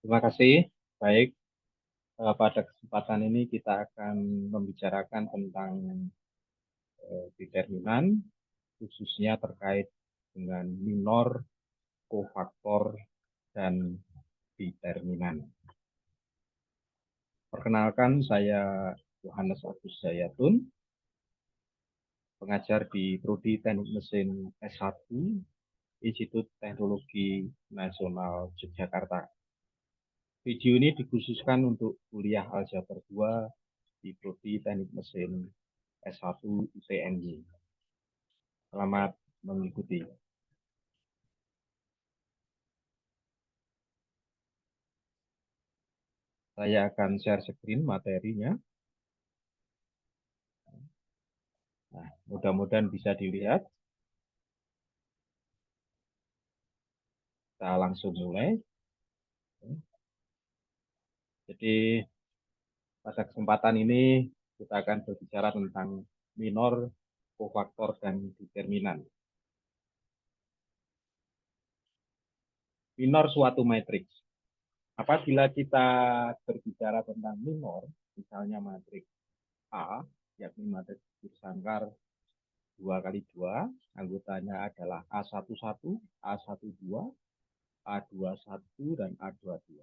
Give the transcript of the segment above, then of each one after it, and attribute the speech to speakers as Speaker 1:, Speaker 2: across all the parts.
Speaker 1: Terima kasih. Baik, pada kesempatan ini kita akan membicarakan tentang determinan, khususnya terkait dengan minor, kofaktor, dan determinan. Perkenalkan, saya Yohanes Agus Jayatun, pengajar di Prodi Teknik Mesin S1, Institut Teknologi Nasional Yogyakarta. Video ini dikhususkan untuk kuliah Aljabar 2 di Prodi Teknik Mesin S1 ITNY. Selamat mengikuti. Saya akan share screen materinya. Nah, mudah-mudahan bisa dilihat. Kita langsung mulai. Jadi, pada kesempatan ini kita akan berbicara tentang minor, kofaktor, dan determinan. Minor suatu matriks. Apabila kita berbicara tentang minor, misalnya matriks A, yakni matriks bersangkar 2 kali 2, anggotanya adalah A11, A12, A21, dan A22.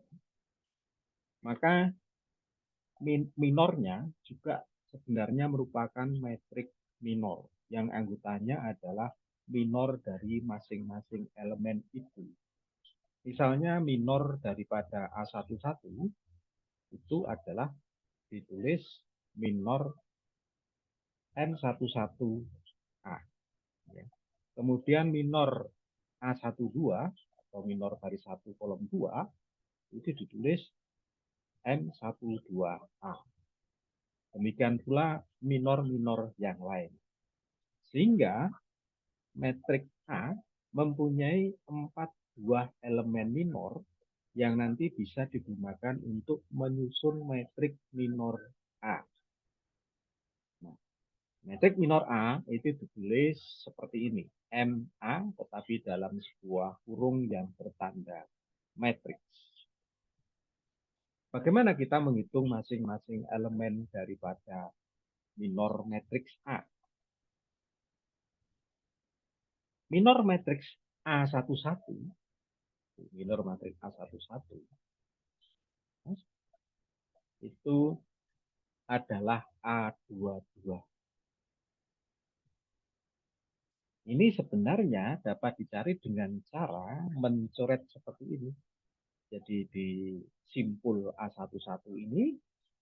Speaker 1: Maka minornya juga sebenarnya merupakan matriks minor, yang anggotanya adalah minor dari masing-masing elemen itu. Misalnya minor daripada A11 itu adalah ditulis minor N11A. Kemudian minor A12 atau minor dari 1 kolom 2 itu ditulis M12A. Demikian pula minor-minor yang lain. Sehingga matriks A mempunyai 4 buah elemen minor yang nanti bisa digunakan untuk menyusun matriks minor A. Nah, matriks minor A itu ditulis seperti ini. MA tetapi dalam sebuah kurung yang bertanda matriks. Bagaimana kita menghitung masing-masing elemen daripada minor matriks A? Minor matriks A11, minor matriks A11 itu adalah A22. Ini sebenarnya dapat dicari dengan cara mencoret seperti ini. Jadi di simpul A11 ini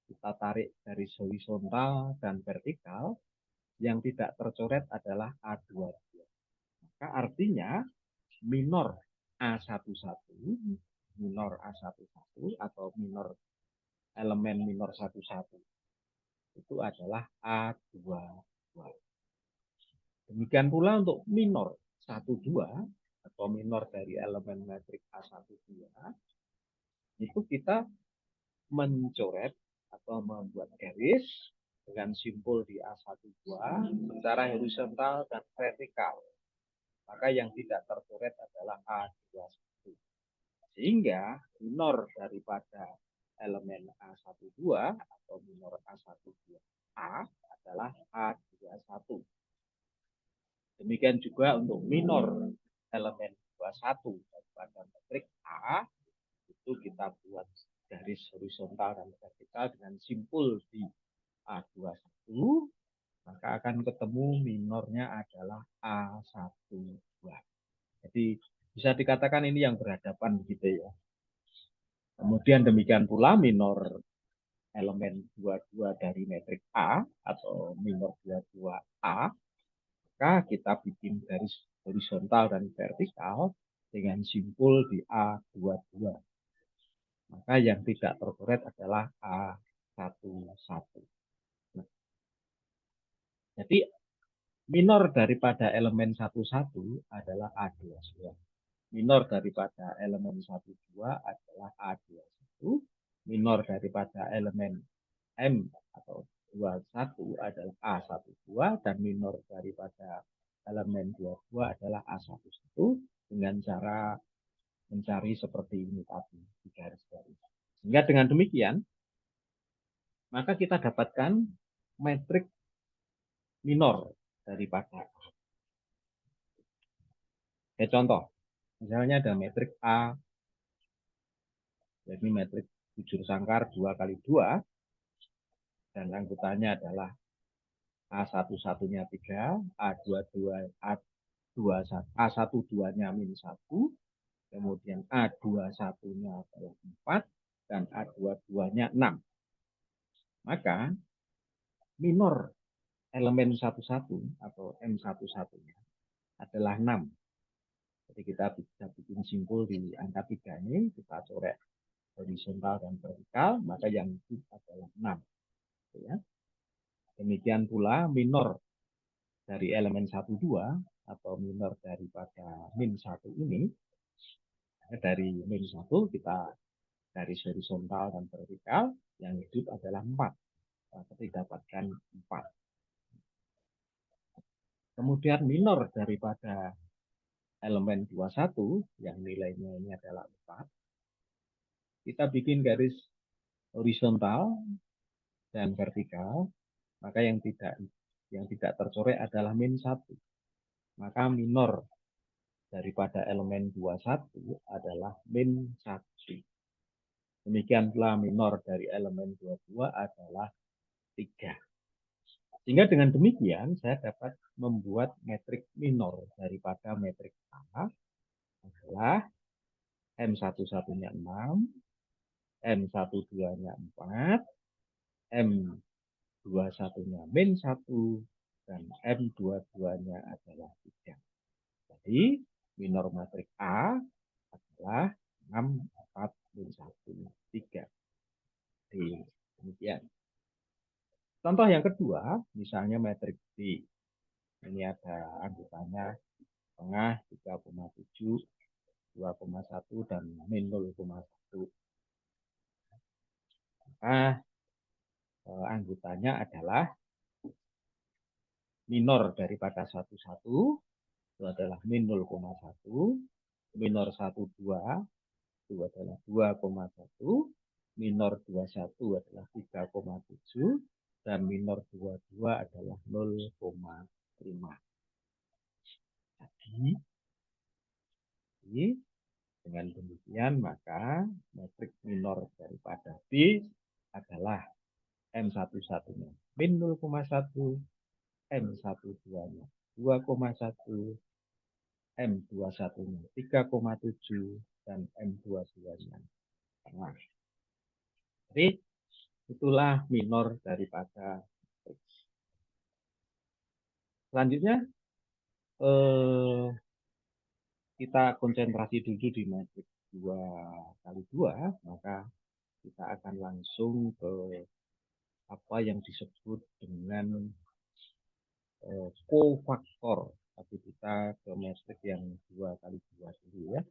Speaker 1: kita tarik garis horizontal dan vertikal, yang tidak tercoret adalah A22. Maka artinya minor A11, minor A11 atau minor elemen minor 11 itu adalah A22. Demikian pula untuk minor 12 atau minor dari elemen matriks A12 itu kita mencoret atau membuat garis dengan simpul di A12 secara horizontal dan vertikal. Maka yang tidak tercoret adalah A21. Sehingga minor daripada elemen A12 atau minor A12A adalah A21. Demikian juga untuk minor elemen 21 daripada matriks A, itu kita buat garis horizontal dan vertikal dengan simpul di A21, maka akan ketemu minornya adalah A12. Jadi bisa dikatakan ini yang berhadapan begitu ya. Kemudian demikian pula minor elemen 22 dari matriks A atau minor 22A, maka kita bikin garis horizontal dan vertikal dengan simpul di A22. Maka yang tidak tercoret adalah A11. Nah, jadi minor daripada elemen 11 adalah A22. Minor daripada elemen 12 adalah A21. Minor daripada elemen M atau 21 adalah A12 dan minor daripada elemen 22 adalah A11 dengan cara mencari seperti ini tadi di garis-garis. Sehingga dengan demikian, maka kita dapatkan metrik minor daripada A. Contoh, misalnya ada metrik A, jadi metrik bujur sangkar 2 kali 2, dan angkutannya adalah A1-1-nya 3, A2-2, A1-2-nya -1, kemudian A21-nya adalah 4, dan A22-nya 6. Maka minor elemen 11 atau M11-nya adalah 6. Jadi kita bisa bikin simpul di angka 3 ini, kita coret horizontal dan vertikal, maka yang itu adalah 6. Ya. Demikian pula minor dari elemen 12 atau minor daripada -1 ini, dari -1 kita garis horizontal dan vertikal, yang hidup adalah 4. Maka didapatkan 4. Kemudian minor daripada elemen 21 yang nilainya ini adalah 4. Kita bikin garis horizontal dan vertikal, maka yang tidak tercoret adalah -1. Maka minor daripada elemen 21 adalah -1. Demikian pula minor dari elemen 22 adalah 3. Sehingga dengan demikian saya dapat membuat metrik minor daripada metrik A adalah M11-nya 6, M12-nya 4, M21-nya -1, dan M22-nya adalah 3. Jadi minor metrik A adalah 6, 4, 1, 3. Jadi demikian. Contoh yang kedua, misalnya metrik B. Ini ada anggutannya tengah 3,7, 2,1, dan -0,1. Maka anggutannya adalah minor daripada 11 itu adalah -0,1, minor 12 itu adalah 2,1, minor 21 adalah 3,7, dan minor 22 adalah 0,5. Jadi dengan demikian maka metrik minor daripada B adalah M11-nya -0,1, M12-nya 2,1, M21-nya 3,7, dan M22-nya tengah. Jadi itulah minor daripada matriks. Selanjutnya kita konsentrasi dulu di matriks 2 kali 2, maka kita akan langsung ke apa yang disebut dengan kofaktor. Tapi kita ke metrik yang 2 kali 2 dulu ya.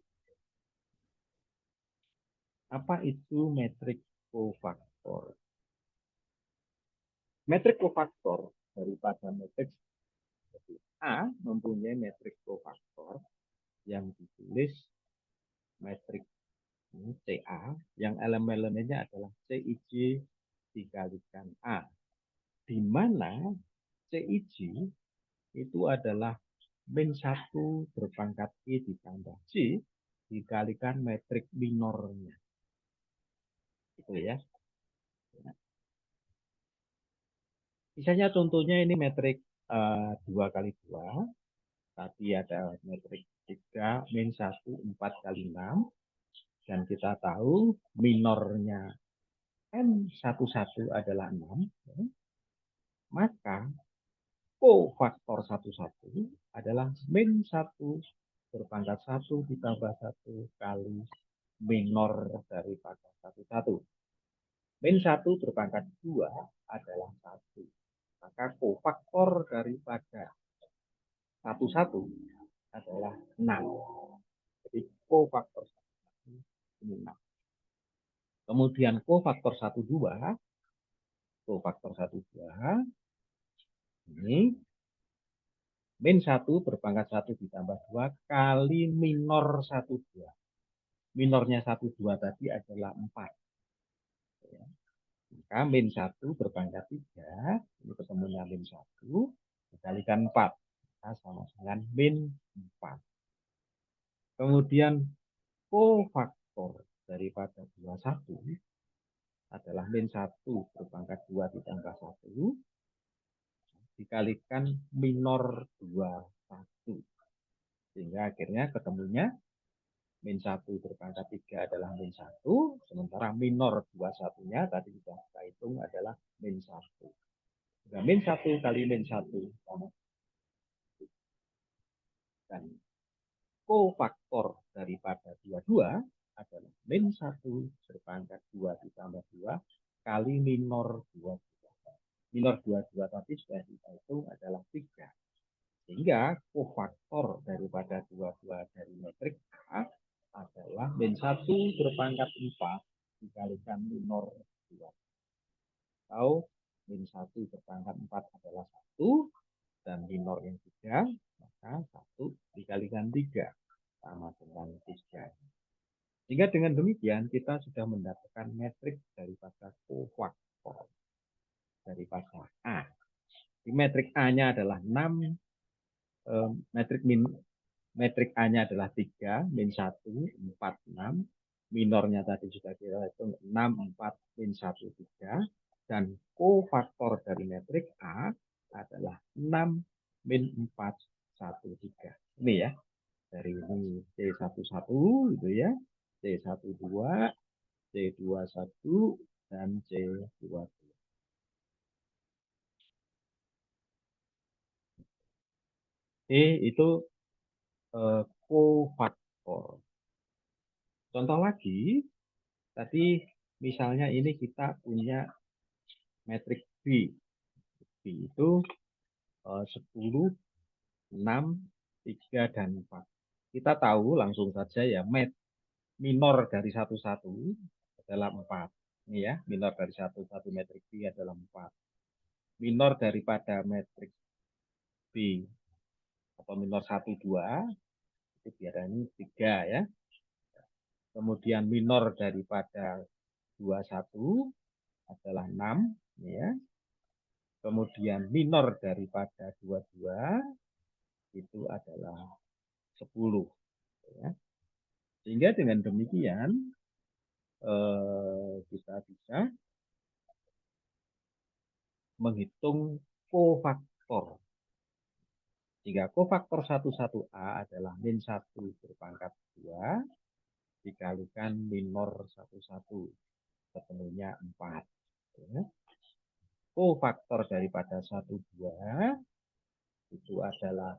Speaker 1: Apa itu metrik kofaktor? Metrik kofaktor daripada metrik A mempunyai metrik kofaktor yang ditulis metrik CA, yang elemen-elemennya adalah CIJ dikalikan A, di mana CIJ itu adalah -1 berpangkat I ditambah J dikalikan metrik minornya. Itu ya. Misalnya contohnya ini metrik 2 kali 2. Tadi ada metrik 3, -1, 4 kali 6. Dan kita tahu minornya M11 adalah 6. Maka kofaktor 11 adalah -1 berpangkat 1 ditambah 1 kali minor daripada 11. -1 berpangkat 2 adalah 1. Maka kofaktor daripada 11 adalah 6. Jadi kofaktor 1 ini 6. Kemudian kofaktor 12 ini -1 berpangkat 1 ditambah 2 kali minor 12. minornya 1, 2 tadi adalah 4. Ya. Maka min 1 berpangkat 3, ini ketemunya min 1, dikalikan 4. Maka sama dengan min 4. Kemudian kofaktor daripada 21 adalah min 1 berpangkat 2 ditambah 1, dikalikan minor 21. Sehingga akhirnya ketemunya min 1 berpangkat 3 adalah min 1, sementara minor 21-nya tadi sudah kita hitung adalah min 1. Nah, min 1 kali min 1 sama. Dan kofaktor daripada 22 adalah min 1 berpangkat 2 ditambah 2 kali minor 22. Minor 22 tadi sudah kita hitung adalah 3. Sehingga kofaktor daripada 22 dari metrik A adalah min 1 berpangkat 4 dikalikan minor 2. Atau min 1 berpangkat 4 adalah 1 dan minor yang 3, maka 1 dikalikan 3 sama dengan 3. Sehingga dengan demikian kita sudah mendapatkan metrik daripada kofaktor daripada A. Di metrik A-nya adalah 6, metrik A-nya adalah 3, min 1, 4, 6. Minornya tadi juga kita hitung 6, 4, min 1, 3. Dan kofaktor dari metrik A adalah 6, min 4, 1, 3. Ini ya, dari ini C11 gitu ya, C12, C21, dan C22. Itu kofaktor. Contoh lagi, tadi misalnya ini kita punya metrik B. B itu 10, 6, 3, dan 4. Kita tahu langsung saja ya, minor dari 11 adalah 4. Ini ya, minor dari 11 metrik B adalah 4. Minor daripada metrik B atau minor 1, 2 itu biasanya 3 ya. Kemudian minor daripada 21 adalah 6 ya. Kemudian minor daripada 22 itu adalah 10 ya. Sehingga dengan demikian kita bisa menghitung kofaktor. Jika kofaktor 11A adalah min 1 berpangkat 2 dikalikan minor 11, ketemunya 4. Ya. Kofaktor daripada 12 itu adalah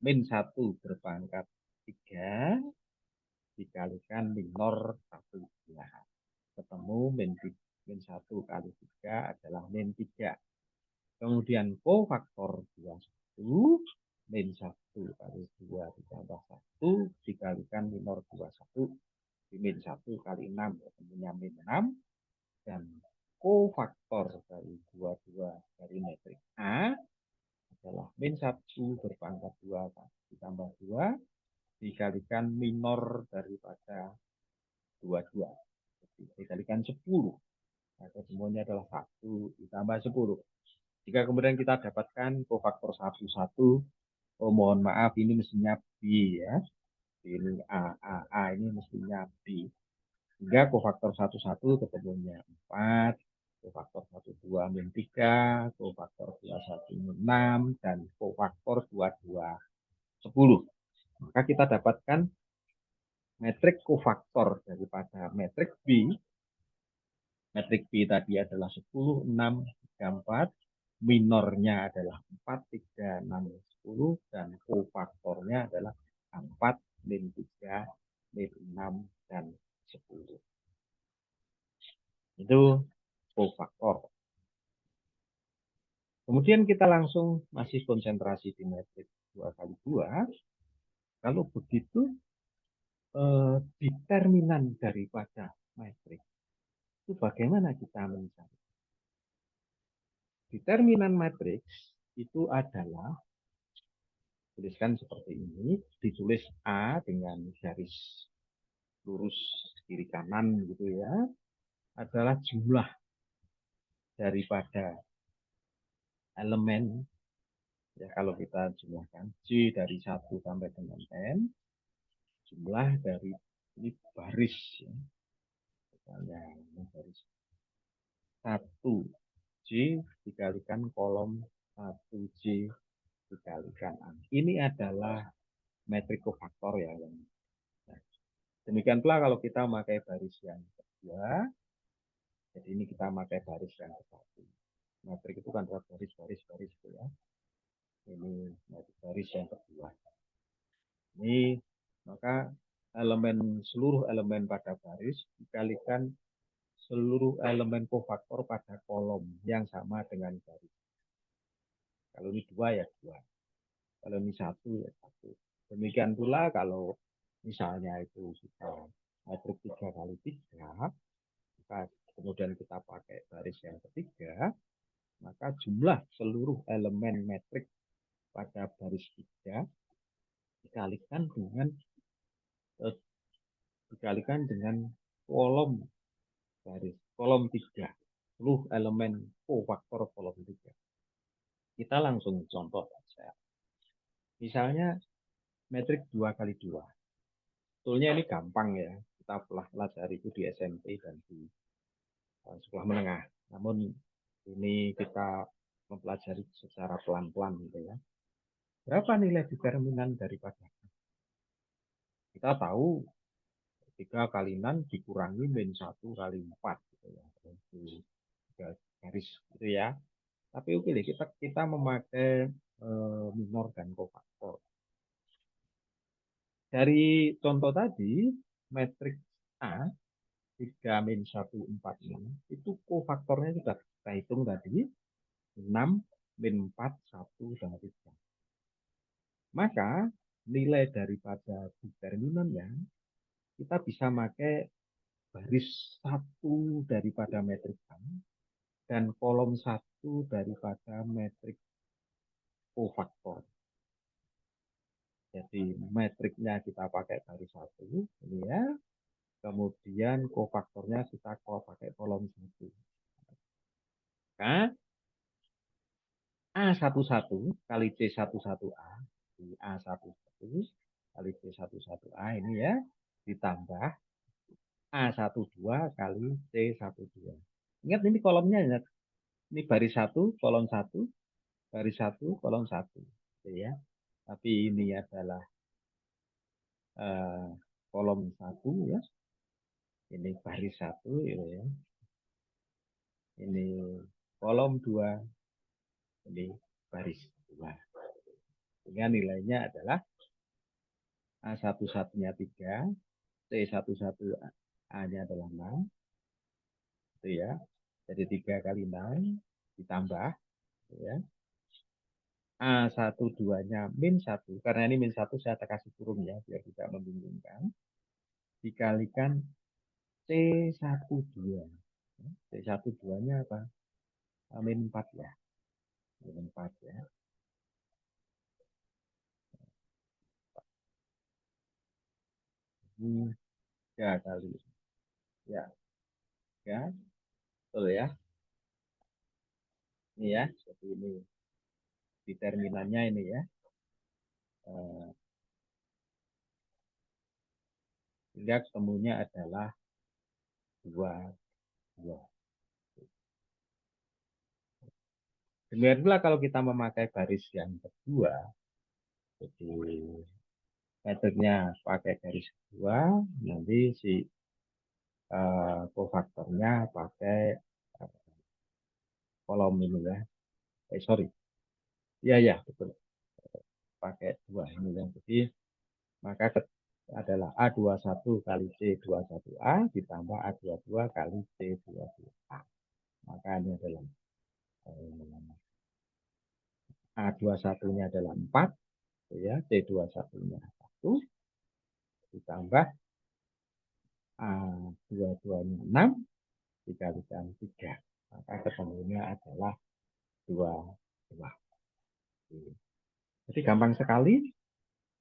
Speaker 1: min 1 berpangkat 3 dikalikan minor 1. Ketemu min 1 kali 3 adalah min 3. Kemudian kofaktor 21, min 1 kali 2 ditambah 1 dikalikan minor 21. Min 1 kali 6 ketemunya min 6. Dan kofaktor dari 22 dari metrik A adalah min 1 berpangkat 2 ditambah 2 dikalikan minor daripada 22 dikalikan 10. Maka semuanya adalah 1 ditambah 10. Jika kemudian kita dapatkan kofaktor 11, oh mohon maaf ini mestinya B ya. Ini A ini mestinya B. Hingga kofaktor 11 ketemunya 4, kofaktor 12 min 3, kofaktor 21 min 6, dan kofaktor 22 10. Maka kita dapatkan metrik kofaktor daripada metrik B. Metrik B tadi adalah 10, 6, 3, 4. Minornya adalah 4, 3, 6, 10. Dan kofaktornya adalah 4, min 3, min 6, dan 10. Itu kofaktor. Kemudian kita langsung masih konsentrasi di metrik 2 kali 2. Kalau begitu, determinan daripada metrik itu bagaimana kita mencari? Determinan matriks itu adalah tuliskan seperti ini, ditulis A dengan garis lurus kiri kanan gitu ya, adalah jumlah daripada elemen, ya kalau kita jumlahkan J dari 1 sampai dengan N, jumlah dari ini baris ya. Misalnya ini baris 1J dikalikan kolom 1J dikalikan A. Ini adalah metrik kofaktor ya. Nah, demikian pula kalau kita memakai baris yang kedua, jadi ini kita memakai baris yang ke-1. Metrik itu kan baris ya. Ini baris yang kedua. Ini maka seluruh elemen pada baris dikalikan seluruh elemen kofaktor pada kolom yang sama dengan baris. Kalau ini 2 ya 2. Kalau ini 1 ya 1. Demikian pula kalau misalnya itu kita metrik 3 kali 3, maka kemudian kita pakai baris yang ketiga, maka jumlah seluruh elemen metrik pada baris 3 dikalikan dengan kolom baris kolom 3, seluruh elemen kofaktor kolom 3. Kita langsung contoh saja. Misalnya metrik 2 kali 2. Sebetulnya ini gampang ya. Kita telah pelajari itu di SMP dan di sekolah menengah. Namun ini kita mempelajari secara pelan-pelan gitu ya. Berapa nilai determinan daripada? Kita tahu 3 kali 6 dikurangi min 1 kali 4 gitu ya. Itu garis gitu ya. Tapi oke deh, kita memakai minor dan kofaktor. Dari contoh tadi, metrik A 3 min 1 4 6 itu kofaktornya sudah kita hitung tadi 6 min 4 1 dan 3. Maka nilai daripada determinannya kita bisa pakai baris 1 daripada metrik A dan kolom 1 daripada metrik kofaktor. Jadi metriknya kita pakai baris 1 ini ya. Kemudian kofaktornya kita pakai kolom 1. Maka A11 kali C11A, di A11 kali C11A ini ya, ditambah A12 kali C12. Ingat ini kolomnya, ingat. Ini baris 1, kolom 1, baris 1, kolom 1. Ya. Tapi ini adalah kolom 1 ya. Ini baris 1 ya. Ini kolom 2, ini baris 2. Sehingga nilainya adalah A11-nya 3, C11A-nya adalah 6. Itu ya. Jadi 3 kali 6 ditambah ya. A12-nya min 1. Karena ini min 1 saya kasih kurung ya biar tidak membingungkan. Dikalikan C12. C12-nya apa? Min 4 ya. Min 4 ya. Ini 3 kali. Ya. Ya. Betul ya. Ini ya. Seperti ini. Determinannya ini ya. Sehingga ketemunya adalah 2. Demikian pula kalau kita memakai baris yang kedua, jadi metriknya pakai garis kedua, nanti si kofaktornya pakai kolom ini ya. Sorry. Iya, ya, betul. Pakai 2 ini yang jadi maka adalah A21 kali C21A ditambah A22 kali C22A. Maka ini adalah A21-nya adalah 4, ya, C21-nya 1, ditambah A22-nya 6, dikalikan 3. Maka ketemunya adalah 22. Jadi gampang sekali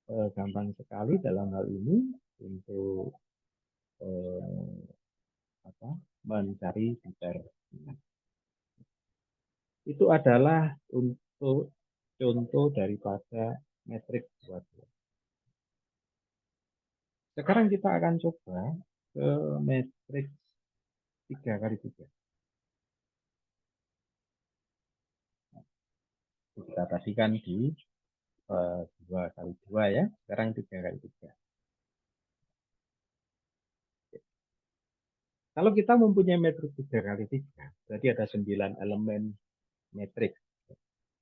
Speaker 1: gampang sekali dalam hal ini untuk apa, mencari determinan. Itu adalah untuk contoh daripada metrik 2-2. Sekarang kita akan coba ke metrik 3x3. Kita tadi kan di 2x2 ya, sekarang 3x3. Kalau kita mempunyai metrik 3x3, berarti ada 9 elemen metrik.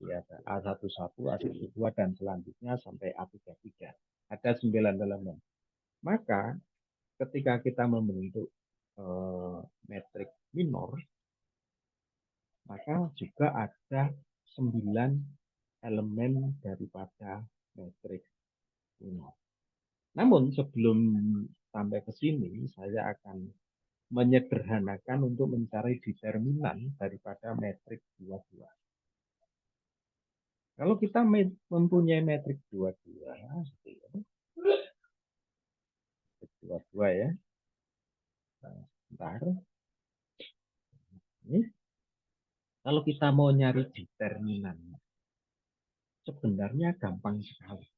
Speaker 1: Ya, ada A11, A12, dan selanjutnya sampai A33. Ada 9 elemen. Maka ketika kita membentuk metrik minor, maka juga ada 9 elemen daripada metrik minor. Namun sebelum sampai ke sini, saya akan menyederhanakan untuk mencari determinan daripada metrik 2-2. Kalau kita mempunyai metrik 2-2, ya. Nah, sebentar. Ini, kalau kita mau nyari determinan, sebenarnya gampang sekali.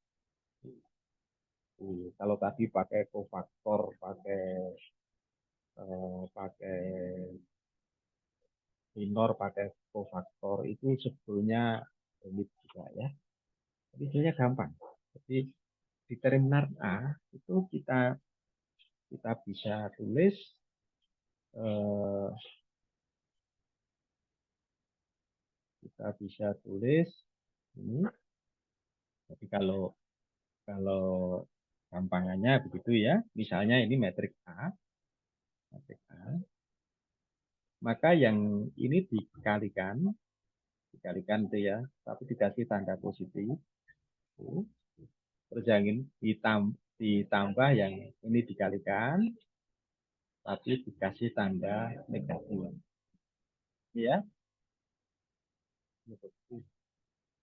Speaker 1: Kalau tadi pakai kofaktor, pakai minor, pakai kofaktor, itu sebetulnya rumit juga ya. Tapi sebenarnya gampang. Jadi determinan A itu kita bisa tulis ini. Jadi kalau gampangannya begitu ya, misalnya ini metrik A, maka yang ini dikalikan itu ya, tapi dikasih tanda positif. Terus yang ini ditambah yang ini dikalikan, tapi dikasih tanda negatif. Ya.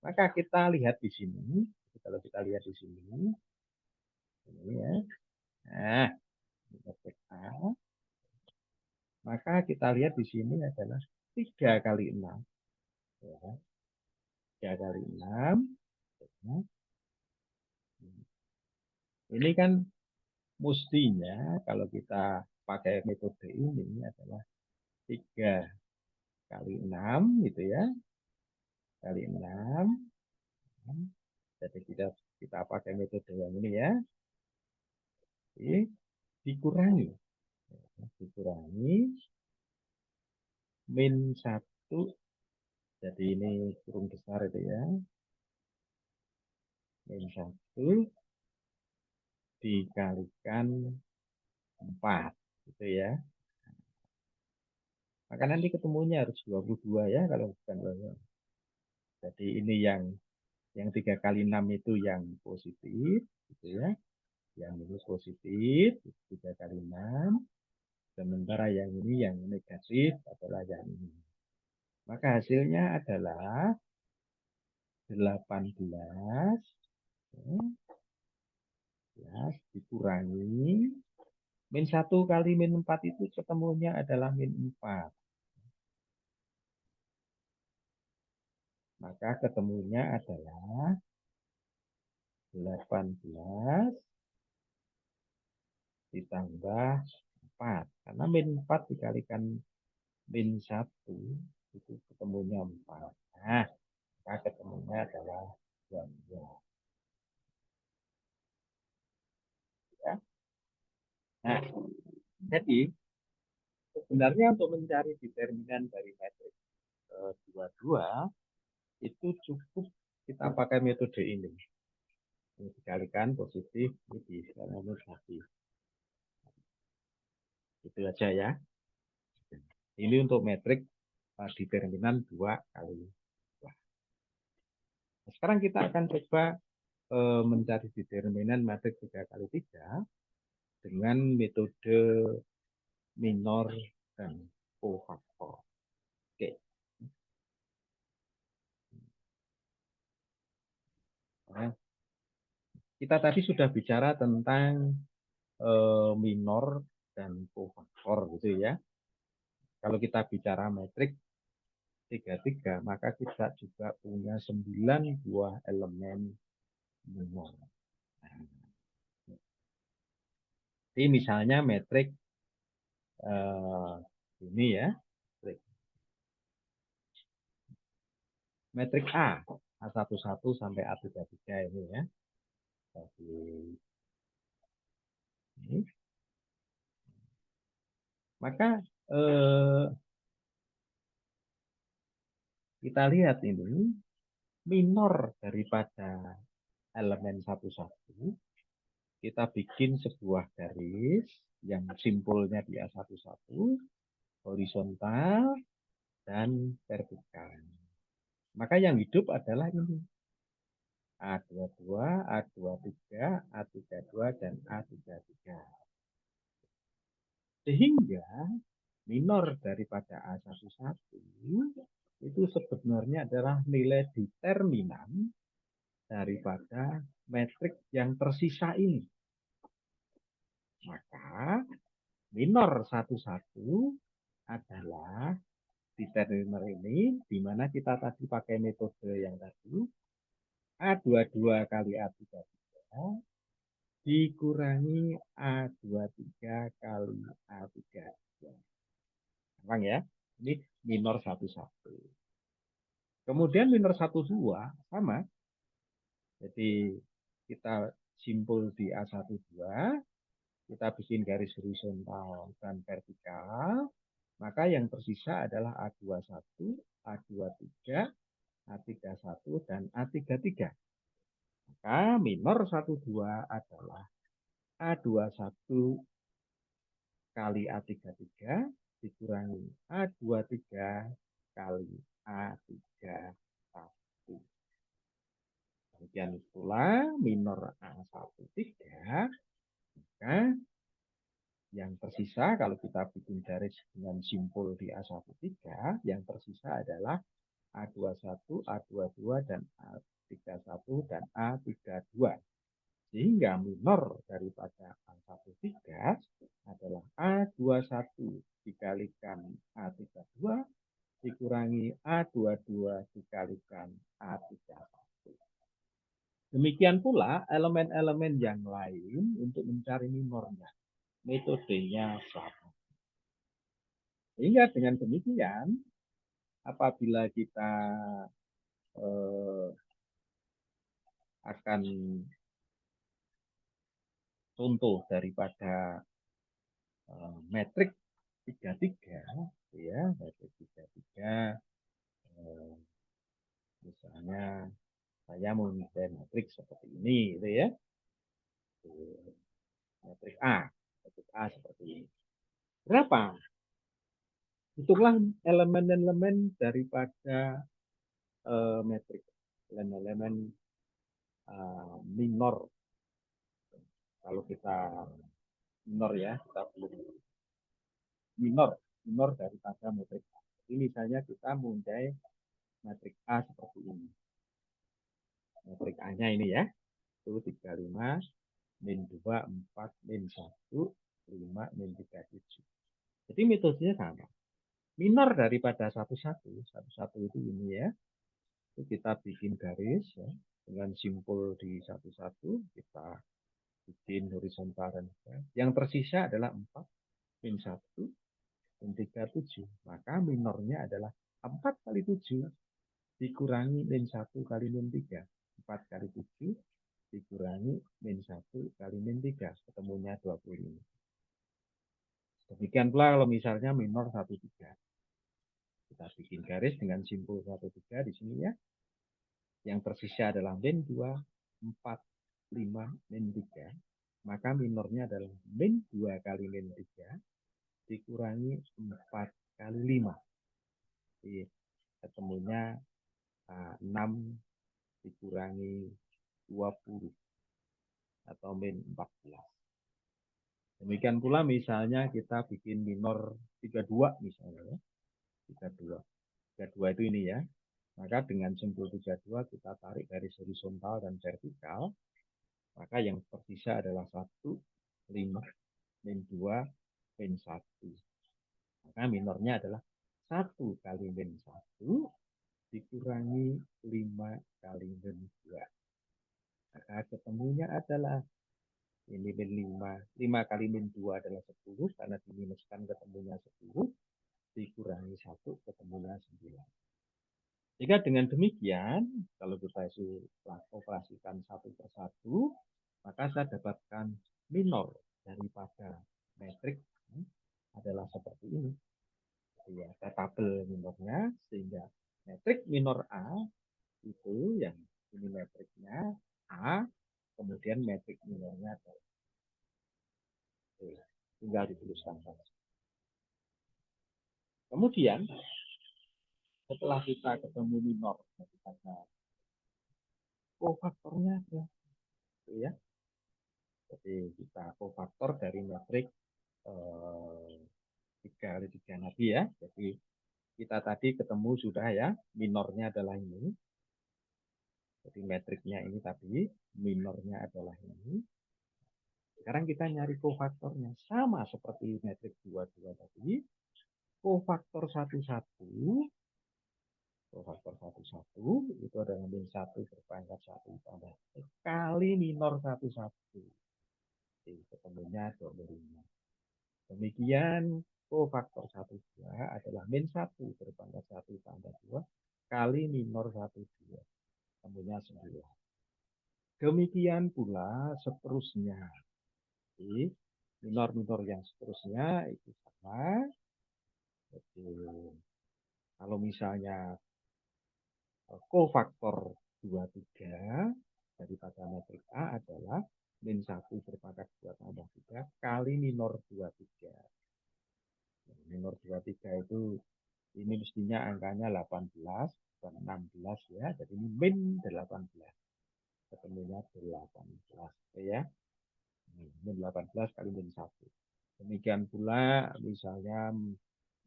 Speaker 1: Maka kita lihat di sini, kalau kita lihat di sini, ini ya. Nah, metrik A. Maka kita lihat di sini adalah 3 kali 6. Ya. 3 kali 6. Ini kan mestinya kalau kita pakai metode ini adalah 3 kali 6 gitu ya. Kali 6. Jadi kita pakai metode yang ini ya. Jadi dikurangi. Min 1. Jadi ini kurung besar itu ya. Min 1 dikalikan 4 gitu ya. Maka nanti ketemunya harus 22 ya kalau bukan 22. Jadi ini yang 3 kali 6 itu yang positif gitu ya. Yang ini positif 3 kali 6. Sementara yang ini yang negatif adalah yang ini. Maka hasilnya adalah 18 dikurangi min 1 kali min 4 itu ketemunya adalah min 4. Maka ketemunya adalah 18 ditambah 4. Karena min 4 dikalikan min 1 itu ketemunya 4. Nah, maka ketemunya adalah 12. Ya. Nah, jadi sebenarnya untuk mencari determinan dari metrik 22 itu cukup kita pakai metode ini. Ini dikalikan positif, ini dikalikan negatif. Itu aja ya. Ini untuk metrik determinan 2 kali 2. Nah, sekarang kita akan coba mencari determinan metrik 3 kali 3 dengan metode minor dan kofaktor. Oke. Nah, kita tadi sudah bicara tentang minor dan kofaktor gitu ya. Kalau kita bicara metrik 33, maka kita juga punya 9 buah elemen minor. Nah, jadi misalnya metrik ini ya, metrik A, A11 sampai A33 ini ya. Jadi, ini. Maka kita lihat ini minor daripada elemen 11, kita bikin sebuah garis yang simpulnya di A11, horizontal dan vertikal. Maka yang hidup adalah ini. A22, A23, A32, dan A33. Sehingga minor daripada A11 itu sebenarnya adalah nilai determinan daripada metrik yang tersisa ini. Maka minor 11 adalah determiner ini, di mana kita tadi pakai metode yang tadi, A22 kali A33 dikurangi A23 kali A33. Gampang ya? Ini minor 11. Kemudian minor 12 sama. Jadi kita simpul di A12, kita bikin garis horizontal dan vertikal, maka yang tersisa adalah A21, A23, A31, dan A33. Maka minor 12 adalah A21 kali A33 dikurangi A23 kali A31. Demikian pula minor A13, maka yang tersisa kalau kita bikin garis dengan simpul di A13, yang tersisa adalah A21, A22, dan A31, dan A32. Sehingga minor daripada A13 adalah A21 dikalikan A32 dikurangi A22 dikalikan A31. Demikian pula elemen-elemen yang lain untuk mencari minornya. Metodenya sama. Sehingga dengan demikian, apabila kita akan contoh daripada metrik 33, ya, metrik 33, misalnya saya memiliki metrik seperti ini, gitu ya, metrik A seperti ini. Berapa? Itulah elemen-elemen daripada metrik, elemen-elemen minor. Kalau kita minor ya, kita belum minor daripada metrik A. Jadi misalnya kita mempunyai metrik A seperti ini. Metrik A-nya ini ya, itu 35, min 2, 4, min 1, 5, min 3, 7. Jadi metodenya sama. Minor daripada 11 itu ini ya. Itu kita bikin garis ya, dengan simpul di 11, kita bikin horizontal dan yang tersisa adalah 4, min 1, min 3, 7. Maka minornya adalah 4 kali 7 dikurangi min 1 kali min 3. 4 kali 7 dikurangi min 1 kali min 3. Ketemunya 25. Demikian pula kalau misalnya minor 13. Kita bikin garis dengan simpul 13 di sini ya. Yang tersisa adalah min 2, 4, 5, min 3. Maka minornya adalah min 2 kali min 3 dikurangi 4 kali 5. Jadi ketemunya 6 dikurangi 20 atau min 14. Demikian pula misalnya kita bikin minor 32 misalnya ya. 32. 32 itu ini ya. Maka dengan simpul 32 kita tarik garis horizontal dan vertikal. Maka yang tersisa adalah 1, 5, min 2, min 1. Maka minornya adalah 1 kali min 1 dikurangi 5 kali min 2. Maka ketemunya adalah ini min 5. 5 kali min 2 adalah 10. Karena diminuskan ketemunya 10. Dikurangi 1 ketemunya 9. Jika dengan demikian, kalau kita operasikan satu per satu, maka saya dapatkan minor daripada metrik adalah seperti ini. Jadi ada tabel minornya, sehingga metrik minor A itu yang ini metriknya A, kemudian metrik minornya adalah tinggal dituliskan saja. Kemudian setelah kita ketemu minor, kofaktornya ada, ya. Jadi kita kofaktor dari metrik 3 kali 3 tadi ya. Jadi kita tadi ketemu sudah ya, minornya adalah ini. Jadi metriknya ini tadi, minornya adalah ini. Sekarang kita nyari kofaktornya. Sama seperti metrik 2, 2 tadi. Kofaktor 1, 1. Kofaktor 1, 1 itu adalah min 1 berpangkat 1 tambah kali minor 1, 1. Jadi ketemunya 25. Demikian kofaktor 1, 2 adalah min 1 berpangkat 1 tambah 2 kali minor 1, 2. Ketemunya 9. Demikian pula seterusnya. Jadi minor-minor yang seterusnya itu sama. Jadi kalau misalnya kofaktor 2, 3 daripada metrik A adalah min 1 berpangkat 2 tambah 3 kali minor 2, 3. Minor 2, 3 itu ini mestinya angkanya 18 dan 16 ya. Jadi ini min 18. Ketemunya 18 ya. Min 18 kali min 1. Demikian pula misalnya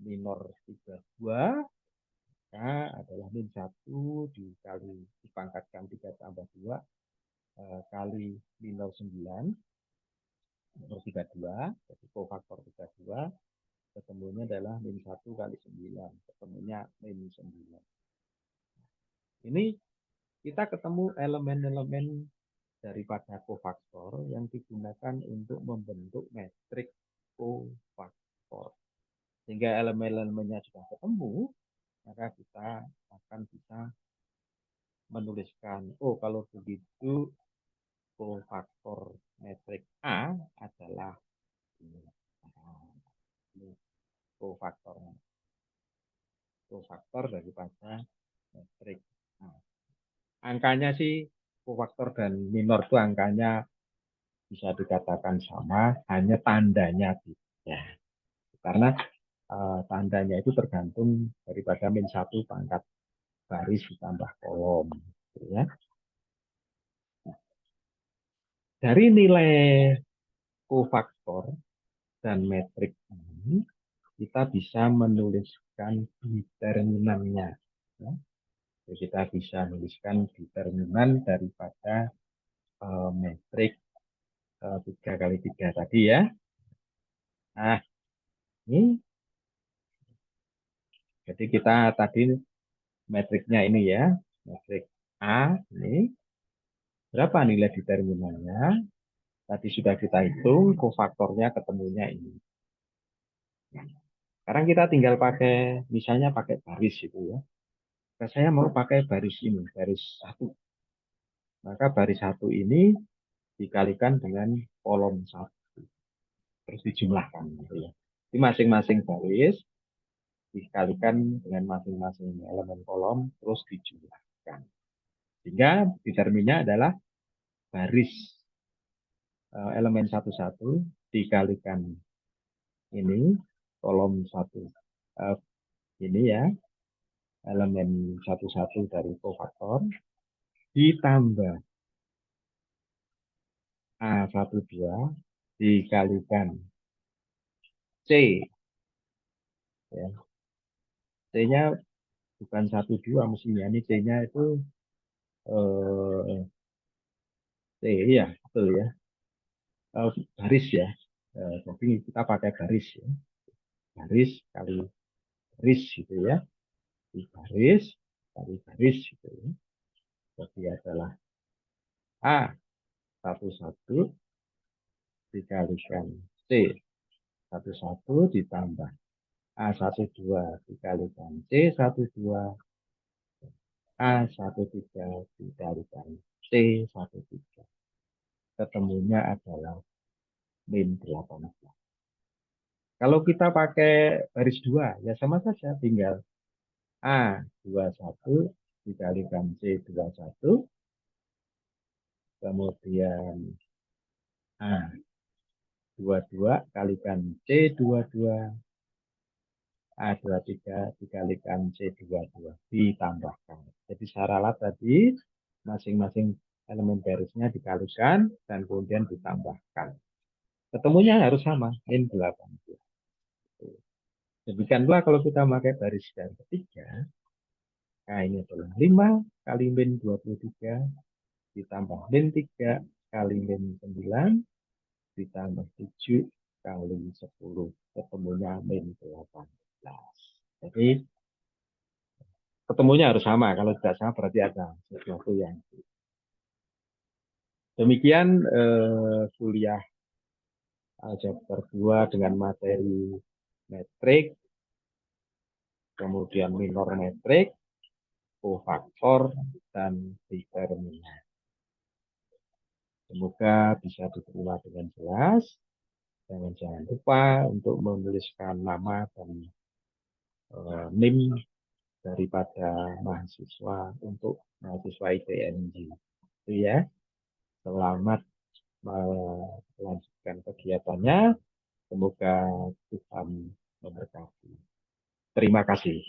Speaker 1: minor 32 adalah min 1 dikali dipangkatkan 3 tambah 2 kali minor 9 minor 32. Jadi kofaktor 32 ketemunya adalah min 1 kali 9. Ketemunya min 9. Ini kita ketemu elemen-elemen daripada kofaktor yang digunakan untuk membentuk metrik kofaktor. Sehingga elemen-elemennya sudah ketemu, maka kita akan bisa menuliskan, oh kalau begitu kofaktor metrik A adalah ini. Ini kofaktornya. Kofaktor daripada metrik A. Angkanya sih kofaktor dan minor itu angkanya bisa dikatakan sama, hanya tandanya beda. Karena tandanya itu tergantung daripada min 1 pangkat baris ditambah kolom. Gitu ya. Dari nilai kofaktor dan metrik ini, kita bisa menuliskan determinannya. Ya. Jadi kita bisa menuliskan determinan daripada metrik 3 kali 3 tadi ya. Nah, ini jadi kita tadi metriknya ini ya, metrik A ini. Berapa nilai determinannya? Tadi sudah kita hitung, kofaktornya ketemunya ini. Sekarang kita tinggal pakai, misalnya pakai baris itu ya. Nah, saya mau pakai baris ini, baris 1. Maka baris 1 ini dikalikan dengan kolom 1. Terus dijumlahkan gitu ya. Di masing-masing baris dikalikan dengan masing-masing elemen kolom, terus dijumlahkan. Sehingga determinnya adalah baris elemen 1-1 dikalikan ini, kolom 1 ini ya, elemen 1-1 dari kofaktor, ditambah A12 dikalikan C. Ya. C-nya bukan 12 mestinya, ini C-nya itu C ya. Tuh ya, garis ya. Jadi kita pakai garis ya. Garis kali garis gitu ya. Di garis kali garis gitu ya. Jadi adalah A 11 dikalikan C 11 ditambah A12 dikalikan C12 A13 dikalikan C13. Ketemunya adalah min 18. Kalau kita pakai baris 2, ya sama saja. Tinggal A21 dikalikan C21, kemudian A22 kalikan C22, A23 dikalikan C22, ditambahkan. Jadi secara alat tadi, masing-masing elemen barisnya dikalikan dan kemudian ditambahkan. Ketemunya harus sama, min 18. Demikian pula kalau kita pakai baris yang ketiga, nah ini adalah 5 kali min 23 ditambah min 3 kali min 9 ditambah 7 kali 10. Ketemunya min 18. Jadi ketemunya harus sama. Kalau tidak sama berarti ada sesuatu yang demikian kuliah aljabar 2 dengan materi metrik, kemudian minor metrik, kofaktor, dan determinan. Semoga bisa diterima dengan jelas. Jangan lupa untuk menuliskan nama dan NIM daripada mahasiswa untuk mahasiswa ITNJ. Itu ya. Selamat melanjutkan kegiatannya. Semoga Tuhan memberkati. Terima kasih.